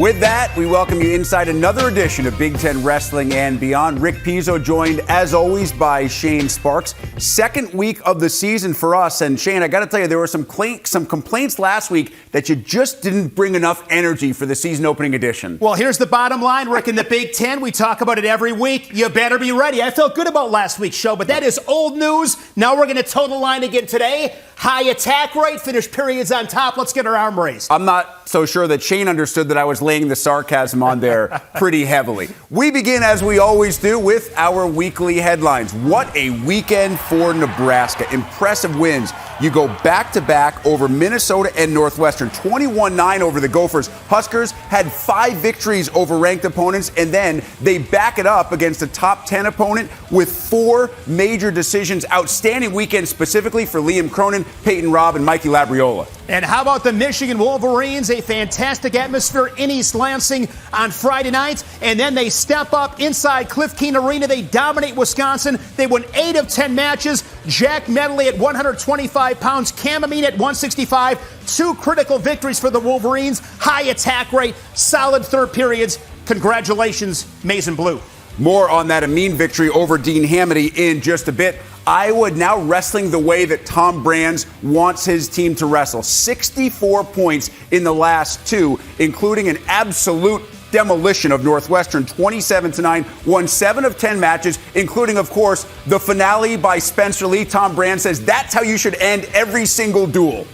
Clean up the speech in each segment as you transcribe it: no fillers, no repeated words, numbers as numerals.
With that, we welcome you inside another edition of Big Ten Wrestling and Beyond. Rick Pizzo joined, as always, by Shane Sparks. Second week of the season for us. And Shane, I got to tell you, there were some complaints last week that you just didn't bring enough energy for the season opening edition. Well, here's the bottom line, Rick. In the Big Ten, we talk about it every week. You better be ready. I felt good about last week's show, but that is old news. Now we're going to toe the line again today. High attack rate, finish periods on top. Let's get our arm raised. I'm not so sure that Shane understood that I was laying the sarcasm on there pretty heavily. We begin, as we always do, with our weekly headlines. What a weekend for Nebraska. Impressive wins. You go back-to-back over Minnesota and Northwestern. 21-9 over the Gophers. Huskers had 5 victories over ranked opponents, and then they back it up against a top 10 opponent with 4 major decisions. Outstanding weekend specifically for Liam Cronin, Peyton Robb, and Mikey Labriola. And how about the Michigan Wolverines? A fantastic atmosphere in East Lansing on Friday night. And then they step up inside Cliff Keen Arena. They dominate Wisconsin. They win 8 of 10 matches. Jack Medley at 125 pounds. Cam Amin at 165. 2 critical victories for the Wolverines. High attack rate. Solid third periods. Congratulations, Maize and Blue. More on that Amin victory over Dean Hamity in just a bit. Iowa now wrestling the way that Tom Brands wants his team to wrestle. 64 points in the last 2, including an absolute demolition of Northwestern, 27-9, won 7 of 10 matches, including, of course, the finale by Spencer Lee. Tom Brands says that's how you should end every single duel.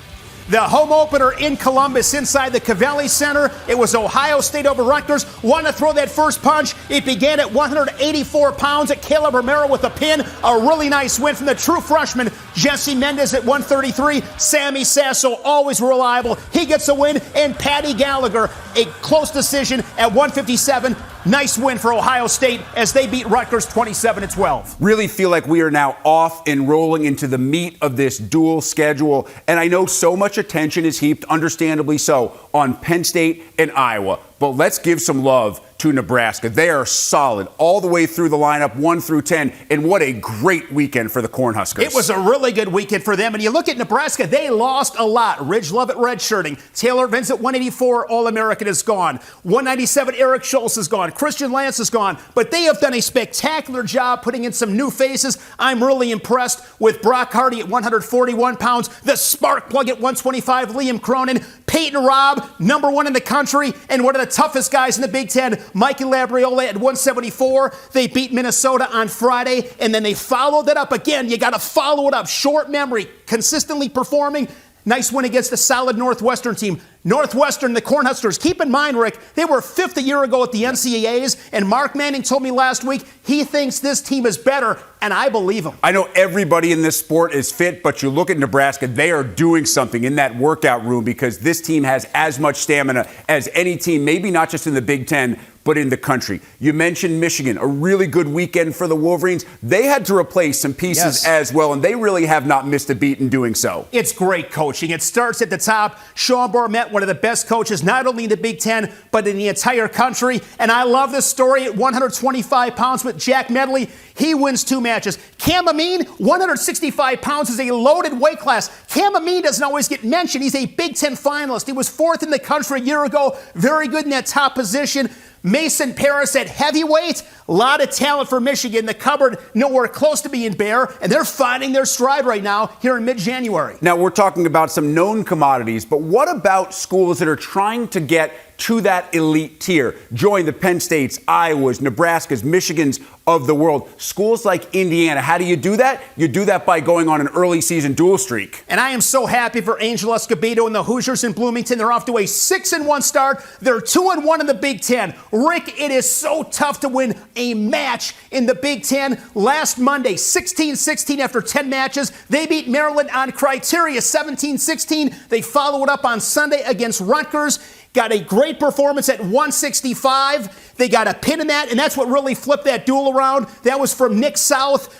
The home opener in Columbus inside the Covelli Center. It was Ohio State over Rutgers. Want to throw that first punch? It began at 184 pounds at Caleb Romero with a pin. A really nice win from the true freshman, Jesse Mendez at 133. Sammy Sasso, always reliable. He gets a win. And Patty Gallagher, a close decision at 157. Nice win for Ohio State as they beat Rutgers 27-12. Really feel like we are now off and rolling into the meat of this dual schedule. And I know so much attention is heaped, understandably so, on Penn State and Iowa. But let's give some love to Nebraska. They are solid all the way through the lineup, 1 through 10. And what a great weekend for the Cornhuskers. It was a really good weekend for them. And you look at Nebraska, they lost a lot. Ridge Lovett redshirting. Taylor Vincent, 184 All-American, is gone. 197 Eric Schultz is gone. Christian Lance is gone. But they have done a spectacular job putting in some new faces. I'm really impressed with Brock Hardy at 141 pounds. The spark plug at 125, Liam Cronin. Peyton Robb, number 1 in the country, and one of the toughest guys in the Big Ten, Mikey Labriola at 174. They beat Minnesota on Friday, and then they followed that up again. You got to follow it up. Short memory, consistently performing. Nice win against a solid Northwestern team. Northwestern, the Cornhuskers. Keep in mind, Rick, they were 5th a year ago at the NCAAs, and Mark Manning told me last week he thinks this team is better, and I believe him. I know everybody in this sport is fit, but you look at Nebraska, they are doing something in that workout room because this team has as much stamina as any team, maybe not just in the Big Ten, but in the country. You mentioned Michigan, a really good weekend for the Wolverines. They had to replace some pieces as well, and they really have not missed a beat in doing so. It's great coaching. It starts at the top. Sean Barnett, one of the best coaches, not only in the Big Ten, but in the entire country. And I love this story at 125 pounds with Jack Medley. He wins 2 matches. Cam Amin, 165 pounds, is a loaded weight class. Cam Amin doesn't always get mentioned. He's a Big Ten finalist. He was 4th in the country a year ago. Very good in that top position. Mason Paris at heavyweight. A lot of talent for Michigan. The cupboard nowhere close to being bare, and they're finding their stride right now here in mid-January. Now, we're talking about some known commodities, but what about schools that are trying to get to that elite tier? Join the Penn States, Iowas, Nebraskas, Michigans of the world. Schools like Indiana. How do you do that? You do that by going on an early season dual streak. And I am so happy for Angel Escobedo and the Hoosiers in Bloomington. They're off to a 6-1 start. They're 2-1 in the Big Ten. Rick, it is so tough to win a match in the Big Ten. Last Monday, 16-16 after 10 matches. They beat Maryland on criteria, 17-16. They follow it up on Sunday against Rutgers. Got a great performance at 165. They got a pin in that, and that's what really flipped that duel around. That was from Nick South.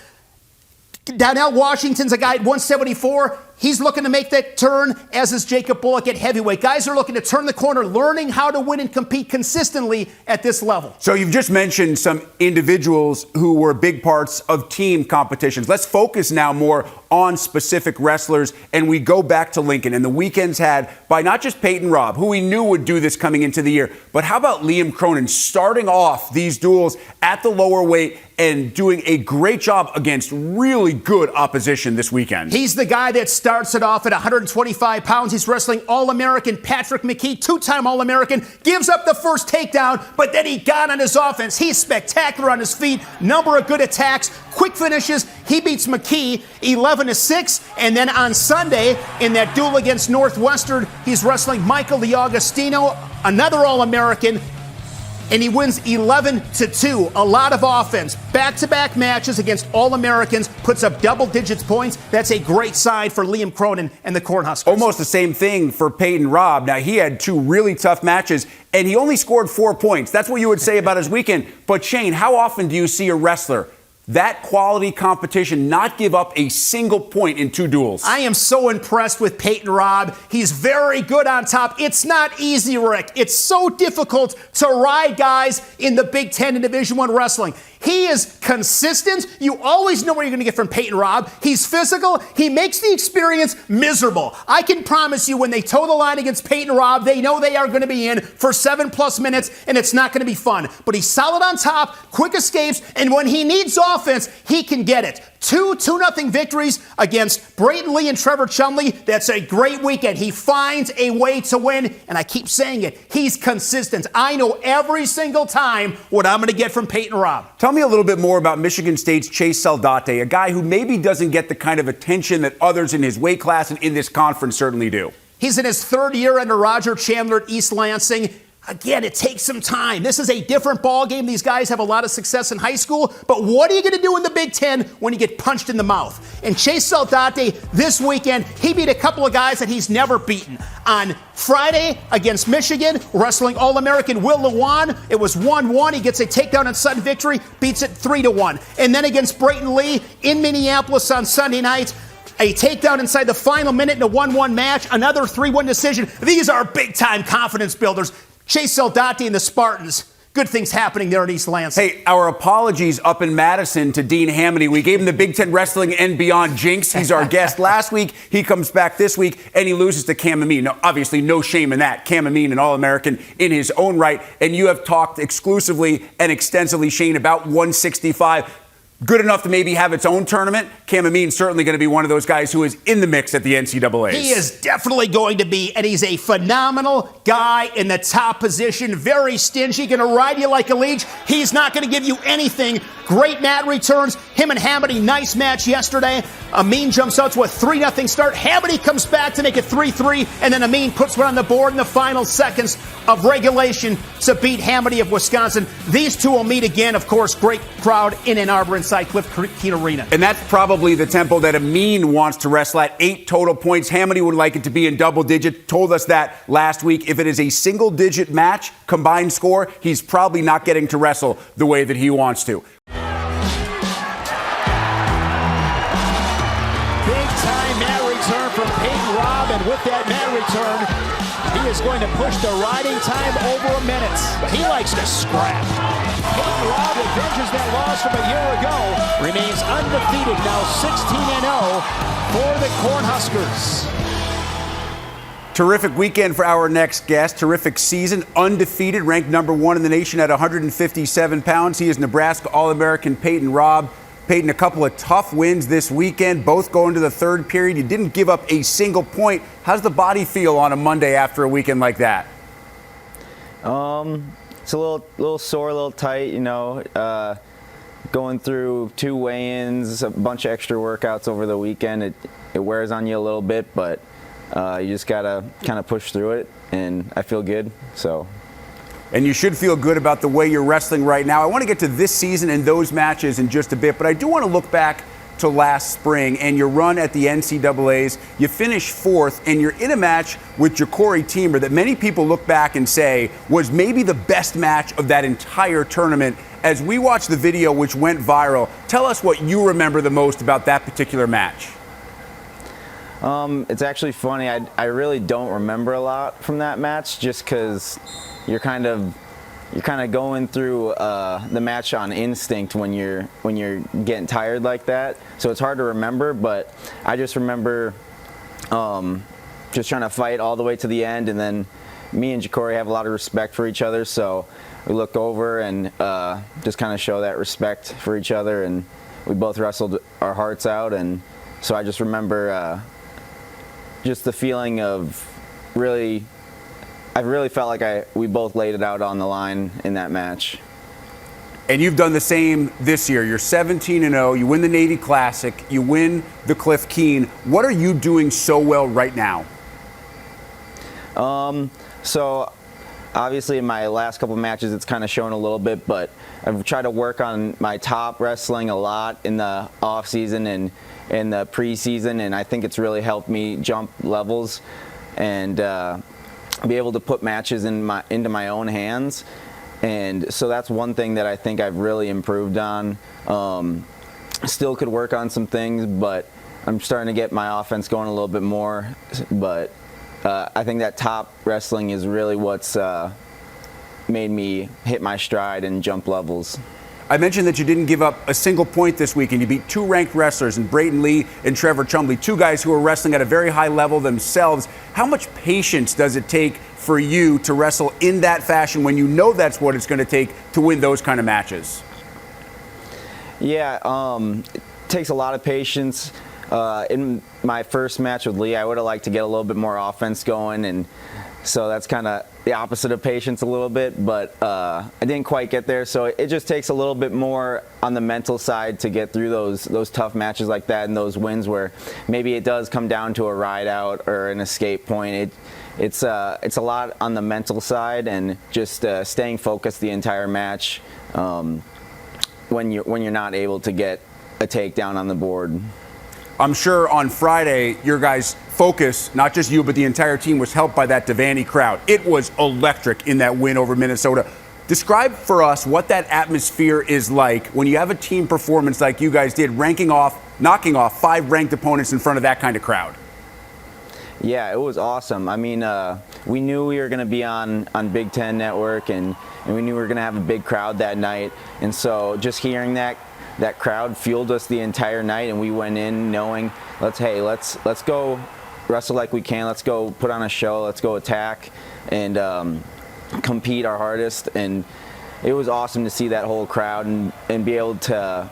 Donnell Washington's a guy at 174. He's looking to make that turn, as is Jacob Bullock at heavyweight. Guys are looking to turn the corner, learning how to win and compete consistently at this level. So you've just mentioned some individuals who were big parts of team competitions. Let's focus now more on specific wrestlers, and we go back to Lincoln and the weekends had by not just Peyton Robb, who we knew would do this coming into the year, but how about Liam Cronin starting off these duels at the lower weight and doing a great job against really good opposition this weekend? He's the guy that starts it off at 125 pounds. He's wrestling All-American Patrick McKee, two-time All-American, gives up the first takedown, but then he got on his offense. He's spectacular on his feet, number of good attacks, quick finishes. He beats McKee 11-6, and then on Sunday, in that duel against Northwestern, he's wrestling Michael DiAugustino, another All-American, and he wins 11-2. A lot of offense. Back-to-back matches against All-Americans, puts up double-digits points. That's a great sign for Liam Cronin and the Cornhuskers. Almost the same thing for Peyton Robb. Now, he had two really tough matches, and he only scored 4 points. That's what you would say about his weekend. But, Shane, how often do you see a wrestler that quality competition not give up a single point in two duels? I am so impressed with Peyton Robb. He's very good on top. It's not easy, Rick. It's so difficult to ride guys in the Big Ten and Division I wrestling. He is consistent. You always know what you're going to get from Peyton Robb. He's physical. He makes the experience miserable. I can promise you when they toe the line against Peyton Robb, they know they are going to be in for 7+ minutes, and it's not going to be fun. But he's solid on top, quick escapes, and when he needs offense, he can get it. 2-0 victories against Brayton Lee and Trevor Chumley. That's a great weekend. He finds a way to win, and I keep saying it. He's consistent. I know every single time what I'm going to get from Peyton Robb. Tell me a little bit more about Michigan State's Chase Saldate, a guy who maybe doesn't get the kind of attention that others in his weight class and in this conference certainly do. He's in his third year under Roger Chandler at East Lansing. Again, it takes some time. This is a different ball game. These guys have a lot of success in high school, but what are you going to do in the Big Ten when you get punched in the mouth? And Chase Saldate, this weekend, he beat a couple of guys that he's never beaten. On Friday against Michigan, wrestling All-American Will Lewan, it was 1-1. He gets a takedown and sudden victory, beats it 3-1. And then against Brayton Lee in Minneapolis on Sunday night, a takedown inside the final minute in a 1-1 match, another 3-1 decision. These are big-time confidence builders. Chase Saldate and the Spartans. Good things happening there in East Lansing. Hey, our apologies up in Madison to Dean Hamity. We gave him the Big Ten Wrestling and Beyond jinx. He's our guest last week. He comes back this week, and he loses to Cam Amin. No, obviously, no shame in that. Cam Amin, an All-American in his own right. And you have talked exclusively and extensively, Shane, about 165. Good enough to maybe have its own tournament. Cam Amin's certainly going to be one of those guys who is in the mix at the NCAAs. He is definitely going to be, and he's a phenomenal guy in the top position. Very stingy, going to ride you like a leech. He's not going to give you anything. Great mat returns. Him and Hamity, nice match yesterday. Amin jumps out to a 3-0 start. Hamity comes back to make it 3-3, and then Amin puts one on the board in the final seconds of regulation to beat Hamity of Wisconsin. These two will meet again. Of course, great crowd in Ann Arbor inside Cliff Keen Arena. And that's probably the tempo that Amin wants to wrestle at. 8 total points. Hamity would like it to be in double digits. Told us that last week. If it is a single-digit match, combined score, he's probably not getting to wrestle the way that he wants to. Big-time mat return from Peyton Robb, and with that mat return, he is going to push the riding time over a minute. He likes to scrap. Peyton Robb avenges that loss from a year ago. Remains undefeated, now 16-0 for the Cornhuskers. Terrific weekend for our next guest. Terrific season. Undefeated, ranked number 1 in the nation at 157 pounds. He is Nebraska All-American Peyton Robb. Peyton, a couple of tough wins this weekend, both going to the third period. You didn't give up a single point. How's the body feel on a Monday after a weekend like that? It's a little sore, a little tight, you know. Going through 2 weigh-ins, a bunch of extra workouts over the weekend. It wears on you a little bit, but you just gotta kind of push through it, and I feel good. And you should feel good about the way you're wrestling right now. I want to get to this season and those matches in just a bit, but I do want to look back to last spring and your run at the NCAAs. You finished 4th, and you're in a match with Ja'Cory Teamer that many people look back and say was maybe the best match of that entire tournament. As we watch the video, which went viral, tell us what you remember the most about that particular match. It's actually funny. I really don't remember a lot from that match, just because you're kind of going through the match on instinct when you're getting tired like that. So it's hard to remember. But I just remember just trying to fight all the way to the end, and then me and Ja'Cory have a lot of respect for each other. So we look over and just kind of show that respect for each other, and we both wrestled our hearts out. And so I just remember just the feeling of I really felt like we both laid it out on the line in that match. And you've done the same this year. You're 17-0. You win the Navy Classic. You win the Cliff Keen. What are you doing so well right now? So obviously in my last couple of matches it's kind of shown a little bit, but I've tried to work on my top wrestling a lot in the off season and in the preseason, and I think it's really helped me jump levels and be able to put matches into my own hands. And so that's one thing that I think I've really improved on. Still could work on some things, but I'm starting to get my offense going a little bit more. But I think that top wrestling is really what's made me hit my stride and jump levels. I mentioned that you didn't give up a single point this week, and you beat two ranked wrestlers in Brayton Lee and Trevor Chumley, two guys who are wrestling at a very high level themselves. How much patience does it take for you to wrestle in that fashion when you know that's what it's going to take to win those kind of matches? Yeah, it takes a lot of patience. In my first match with Lee, I would have liked to get a little bit more offense going, and so that's kind of the opposite of patience a little bit, but I didn't quite get there. So it just takes a little bit more on the mental side to get through those tough matches like that and those wins where maybe it does come down to a ride out or an escape point. It's a lot on the mental side and just staying focused the entire match when you're not able to get a takedown on the board. I'm sure on Friday, your guys' focus, not just you, but the entire team, was helped by that Devaney crowd. It was electric in that win over Minnesota. Describe for us what that atmosphere is like when you have a team performance like you guys did, knocking off 5 ranked opponents in front of that kind of crowd. Yeah, it was awesome. I mean, we knew we were going to be on Big Ten Network, and we knew we were going to have a big crowd that night. And so just hearing that crowd fueled us the entire night, and we went in knowing, let's go wrestle like we can. Let's go put on a show. Let's go attack and compete our hardest. And it was awesome to see that whole crowd and be able to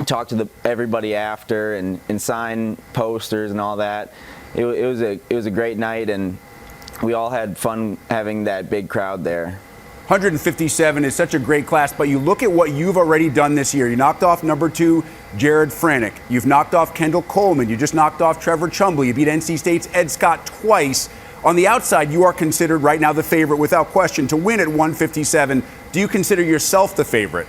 talk to everybody after and sign posters and all that. It was a great night, and we all had fun having that big crowd there. 157 is such a great class, but you look at what you've already done this year. You knocked off number 2, Jared Franick. You've knocked off Kendall Coleman. You just knocked off Trevor Chumley. You beat NC State's Ed Scott twice. On the outside, you are considered right now the favorite without question to win at 157. Do you consider yourself the favorite?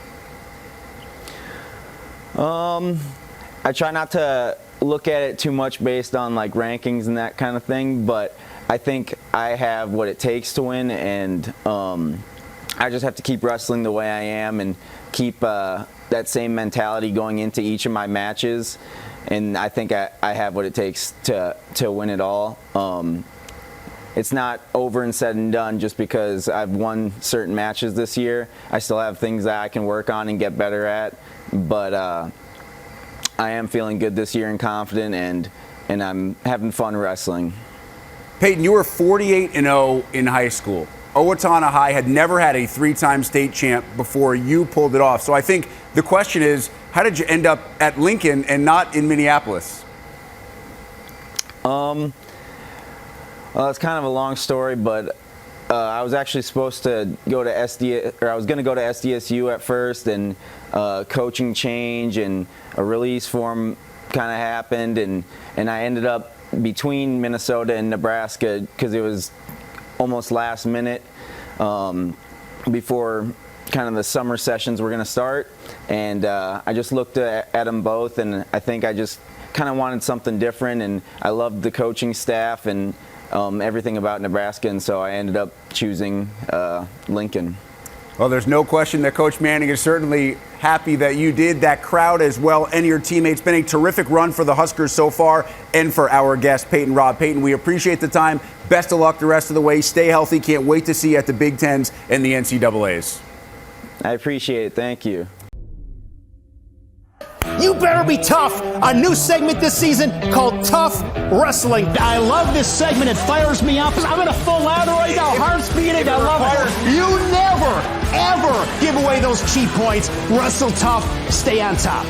I try not to look at it too much based on like rankings and that kind of thing, but I think I have what it takes to win, and I just have to keep wrestling the way I am and keep that same mentality going into each of my matches, and I think I have what it takes to win it all. It's not over and said and done just because I've won certain matches this year. I still have things that I can work on and get better at, but I am feeling good this year and confident, and I'm having fun wrestling. Peyton, you were 48-0 in high school. Owatonna High had never had a 3-time state champ before you pulled it off. So I think the question is, how did you end up at Lincoln and not in Minneapolis? Well, it's kind of a long story, but I was actually supposed to go to I was going to go to SDSU at first, and coaching change and a release form kind of happened, and I ended up between Minnesota and Nebraska because it was almost last minute before kind of the summer sessions were going to start, and I just looked at them both, and I think I just kind of wanted something different, and I loved the coaching staff and everything about Nebraska, and so I ended up choosing Lincoln. Well, there's no question that Coach Manning is certainly happy that you did. That crowd as well and your teammates. Been a terrific run for the Huskers so far and for our guest, Peyton Robb. Peyton, we appreciate the time. Best of luck the rest of the way. Stay healthy. Can't wait to see you at the Big Tens and the NCAAs. I appreciate it. Thank you. You better be tough. A new segment this season called Tough Wrestling. I love this segment. It fires me up. I'm in a full ladder right now. Heart's beating. I love it. You never, ever give away those cheap points. Wrestle tough. Stay on top.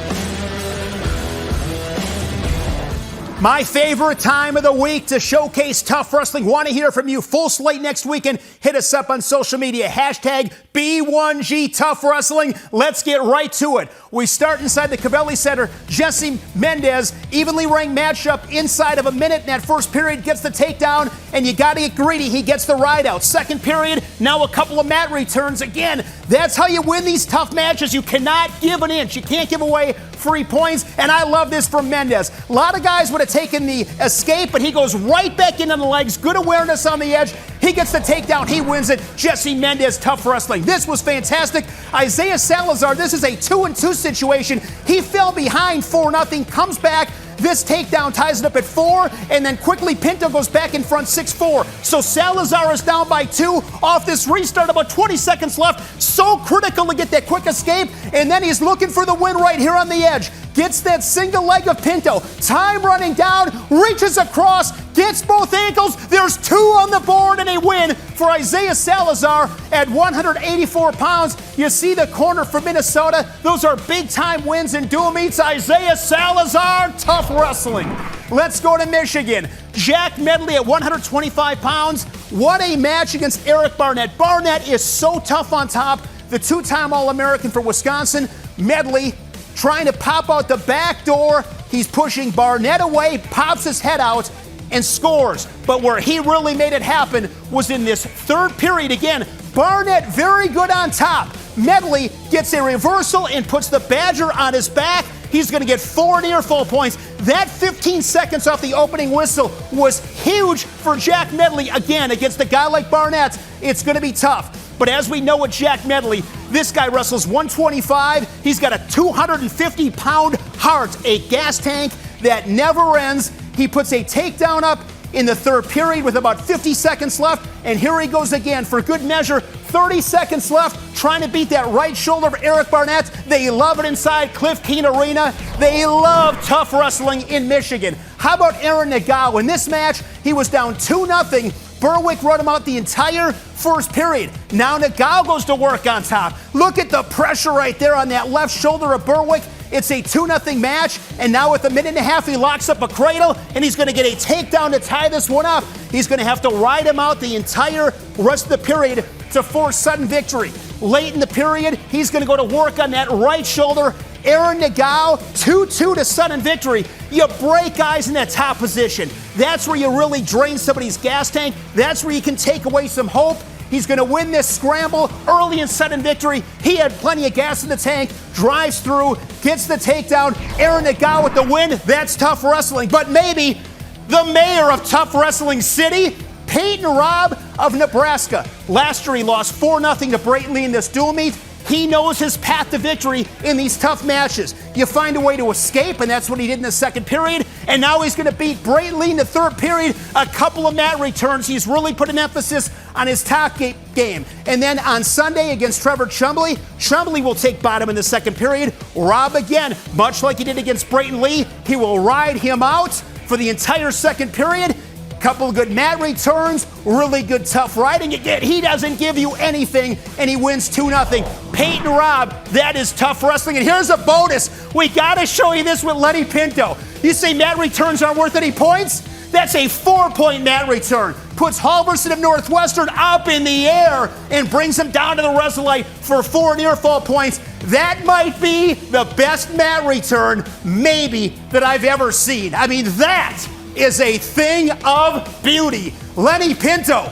My favorite time of the week to showcase tough wrestling. Want to hear from you. Full slate next weekend. Hit us up on social media. Hashtag B1G Tough Wrestling. Let's get right to it. We start inside the Covelli Center. Jesse Mendez, evenly ranked matchup inside of a minute in that first period, gets the takedown, and you got to get greedy. He gets the ride out. Second period, now a couple of mat returns. Again, that's how you win these tough matches. You cannot give an inch. You can't give away free points, and I love this from Mendez. A lot of guys would have taken the escape, but he goes right back into the legs. Good awareness on the edge. He gets the takedown. He wins it. Jesse Mendez, tough wrestling. This was fantastic. Isaiah Salazar, this is a 2-2 situation. He fell behind 4-0, comes back. This takedown ties it up at 4, and then quickly Pinto goes back in front 6-4. So Salazar is down by 2 off this restart, about 20 seconds left. So critical to get that quick escape, and then he's looking for the win right here on the edge. Gets that single leg of Pinto. Time running down, reaches across, gets both ankles. There's 2 on the board, and a win for Isaiah Salazar at 184 pounds. You see the corner from Minnesota. Those are big-time wins, and dual meets Isaiah Salazar. Tough wrestling. Let's go to Michigan. Jack Medley at 125 pounds. What a match against Eric Barnett. Barnett is so tough on top. The 2-time All-American for Wisconsin. Medley trying to pop out the back door. He's pushing Barnett away, pops his head out, and scores. But where he really made it happen was in this third period. Again, Barnett very good on top. Medley gets a reversal and puts the Badger on his back. He's going to get 4 near full points. That 15 seconds off the opening whistle was huge for Jack Medley. Again, against a guy like Barnett, it's going to be tough. But as we know with Jack Medley, this guy wrestles 125. He's got a 250-pound heart, a gas tank that never ends. He puts a takedown up in the third period with about 50 seconds left. And here he goes again for good measure. 30 seconds left, trying to beat that right shoulder of Eric Barnett. They love it inside Cliff Keen Arena. They love tough wrestling in Michigan. How about Aaron Nagao? In this match, he was down 2-0. Berwick run him out the entire first period. Now Nagao goes to work on top. Look at the pressure right there on that left shoulder of Berwick. It's a 2-0 match, and now with a minute and a half, he locks up a cradle, and he's going to get a takedown to tie this one up. He's going to have to ride him out the entire rest of the period to force sudden victory. Late in the period, he's going to go to work on that right shoulder. Aaron Nagao, 2-2 to sudden victory. You break guys in that top position. That's where you really drain somebody's gas tank. That's where you can take away some hope. He's going to win this scramble early in sudden victory. He had plenty of gas in the tank, drives through, gets the takedown. Aaron Nagao with the win. That's tough wrestling. But maybe the mayor of Tough Wrestling City, Peyton Robb of Nebraska. Last year he lost 4-0 to Brayton Lee in this dual meet. He knows his path to victory in these tough matches. You find a way to escape, and that's what he did in the second period. And now he's going to beat Brayton Lee in the third period. A couple of mat returns. He's really put an emphasis on his top game. And then on Sunday against Trevor Chumbley, Chumbley will take bottom in the second period. Robb again, much like he did against Brayton Lee, he will ride him out for the entire second period. Couple of good mat returns, really good tough riding. Again, he doesn't give you anything, and he wins 2-0. Peyton Robb, that is tough wrestling. And here's a bonus. We got to show you this with Lenny Pinto. You say mat returns aren't worth any points? That's a 4-point mat return. Puts Halverson of Northwestern up in the air and brings him down to the Resolite for 4 near fall points. That might be the best mat return, maybe, that I've ever seen. I mean, that is a thing of beauty. Lenny Pinto,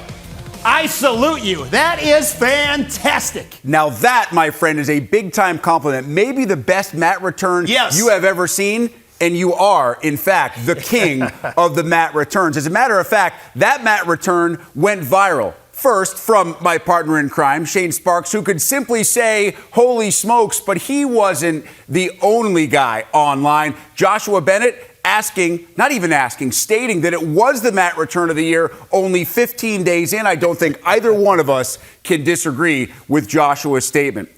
I salute you. That is fantastic. Now that, my friend, is a big-time compliment. Maybe the best mat return you have ever seen. And you are, in fact, the king of the mat returns. As a matter of fact, that mat return went viral. First, from my partner in crime, Shane Sparks, who could simply say, holy smokes, but he wasn't the only guy online. Joshua Bennett stating that it was the Matt return of the year only 15 days in. I don't think either one of us can disagree with Joshua's statement.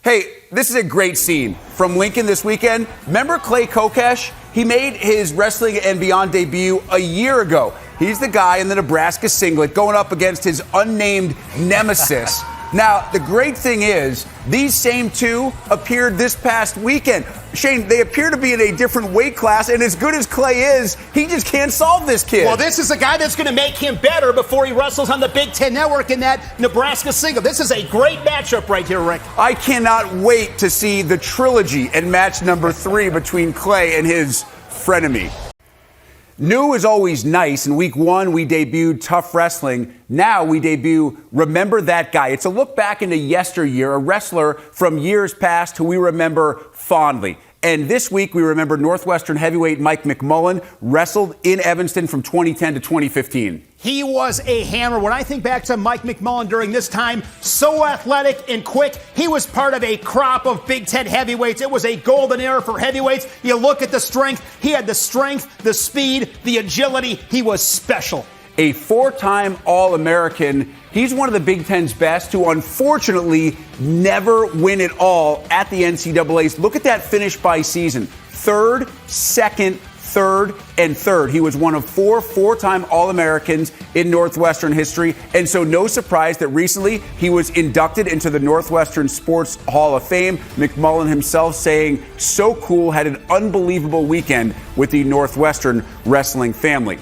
Hey, this is a great scene from Lincoln this weekend. Remember Clay Kokesh? He made his Wrestling and Beyond debut a year ago. He's the guy in the Nebraska singlet going up against his unnamed nemesis. Now, the great thing is, these same two appeared this past weekend. Shane, they appear to be in a different weight class, and as good as Clay is, he just can't solve this kid. Well, this is a guy that's going to make him better before he wrestles on the Big Ten Network in that Nebraska single. This is a great matchup right here, Rick. I cannot wait to see the trilogy in match number 3 between Clay and his frenemy. New is always nice. In week 1, we debuted Tough Wrestling. Now we debut Remember That Guy. It's a look back into yesteryear, a wrestler from years past who we remember fondly. And this week we remember Northwestern heavyweight Mike McMullen, wrestled in Evanston from 2010 to 2015. He was a hammer. When I think back to Mike McMullen during this time, so athletic and quick, he was part of a crop of Big Ten heavyweights. It was a golden era for heavyweights. You look at the strength. He had the strength, the speed, the agility. He was special. A 4-time All-American. He's one of the Big Ten's best who unfortunately never win it all at the NCAAs. Look at that finish by season. 3rd, 2nd, 3rd, and 3rd. He was one of 4-time All-Americans in Northwestern history. And so no surprise that recently he was inducted into the Northwestern Sports Hall of Fame. McMullen himself saying, so cool, had an unbelievable weekend with the Northwestern wrestling family.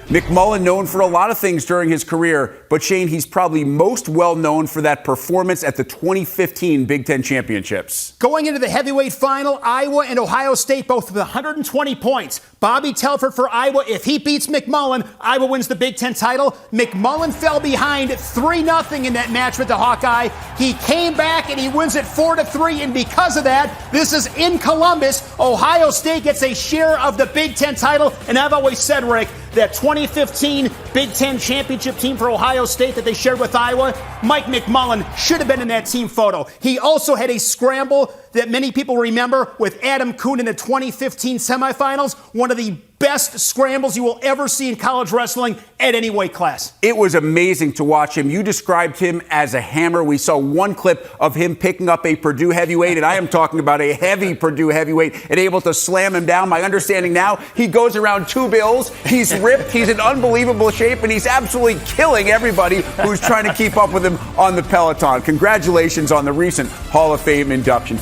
McMullen known for a lot of things during his career, but Shane, he's probably most well known for that performance at the 2015 Big Ten Championships. Going into the heavyweight final, Iowa and Ohio State both with 120 points. Bobby Telford for Iowa. If he beats McMullen, Iowa wins the Big Ten title. McMullen fell behind 3-0 in that match with the Hawkeye. He came back and he wins it 4-3. And because of that, this is in Columbus. Ohio State gets a share of the Big Ten title. And I've always said, Rick, that 2015 Big Ten championship team for Ohio State that they shared with Iowa, Mike McMullen should have been in that team photo. He also had a scramble that many people remember with Adam Kuhn in the 2015 semifinals, one of the best scrambles you will ever see in college wrestling at any weight class. It was amazing to watch him. You described him as a hammer. We saw one clip of him picking up a Purdue heavyweight, and I am talking about a heavy Purdue heavyweight, and able to slam him down. My understanding now, he goes around 2 bills. He's ripped. He's in unbelievable shape, and he's absolutely killing everybody who's trying to keep up with him on the Peloton. Congratulations on the recent Hall of Fame induction.